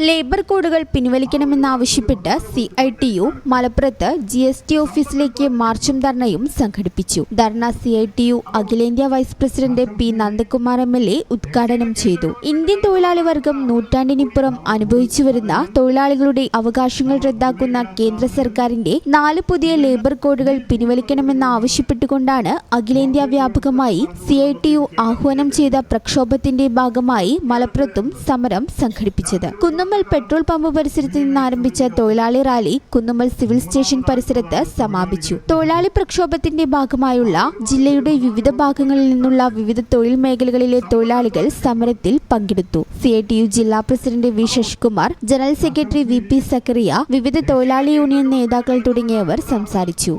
Labour കോഡുകൾ പിൻവലിക്കണമെന്നാവശ്യപ്പെട്ട് CITU മലപ്പുറത്ത് GST ഓഫീസിലേക്ക് മാർച്ചും ധർണയും സംഘടിപ്പിച്ചു. ധർണ CITU അഖിലേന്ത്യാ vice president P. Nandakumar MLA ഉദ്ഘാടനം ചെയ്തു. ഇന്ത്യൻ തൊഴിലാളി വർഗം നൂറ്റാണ്ടിനിപ്പുറം അനുഭവിച്ചുവരുന്ന തൊഴിലാളികളുടെ അവകാശങ്ങൾ റദ്ദാക്കുന്ന കേന്ദ്ര സർക്കാരിന്റെ 4 പുതിയ ലേബർ കോഡുകൾ പിൻവലിക്കണമെന്നാവശ്യപ്പെട്ടുകൊണ്ടാണ് അഖിലേന്ത്യാ വ്യാപകമായി CITU ആഹ്വാനം ചെയ്ത പ്രക്ഷോഭത്തിന്റെ ഭാഗമായി മലപ്പുറത്തും സമരം സംഘടിപ്പിച്ചത്. കുന്നമ്മൽ പെട്രോൾ പമ്പ് പരിസരത്ത് നിന്ന് ആരംഭിച്ച തൊഴിലാളി റാലി കുന്നമ്മൽ സിവിൽ സ്റ്റേഷൻ പരിസരത്ത് സമാപിച്ചു. തൊഴിലാളി പ്രക്ഷോഭത്തിന്റെ ഭാഗമായുള്ള ജില്ലയുടെ വിവിധ ഭാഗങ്ങളിൽ നിന്നുള്ള വിവിധ തൊഴിൽ മേഖലകളിലെ തൊഴിലാളികൾ സമരത്തിൽ പങ്കെടുത്തു. CITU ജില്ലാ president V. Sasikumar, general secretary VP Zakariya, വിവിധ തൊഴിലാളി യൂണിയൻ നേതാക്കൾ തുടങ്ങിയവർ സംസാരിച്ചു.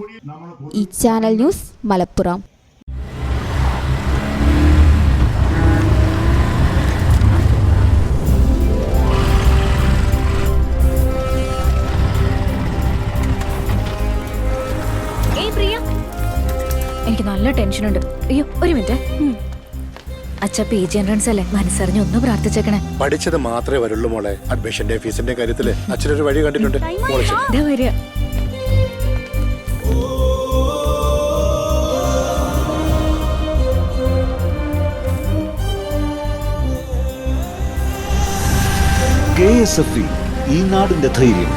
ഈ ചാനൽ ന്യൂസ് മലപ്പുറം. എനിക്ക് നല്ല ടെൻഷനുണ്ട്. അയ്യോ ഒരു മിനിറ്റ്. അച്ഛ PG എൻട്രൻസ് അല്ലേ, മനസ്സറിഞ്ഞ് ഒന്ന് പ്രാർത്ഥിച്ചേക്കണേ. പഠിച്ചത് മാത്രമേ വരുള്ളൂ മോളെ. അഡ്മിഷന്റെ ഫീസിന്റെ കാര്യത്തില് അച്ഛനൊരു വഴി കണ്ടിട്ടുണ്ട്. വരിക. KSFE ഈ നാടിന്റെ ധൈര്യം.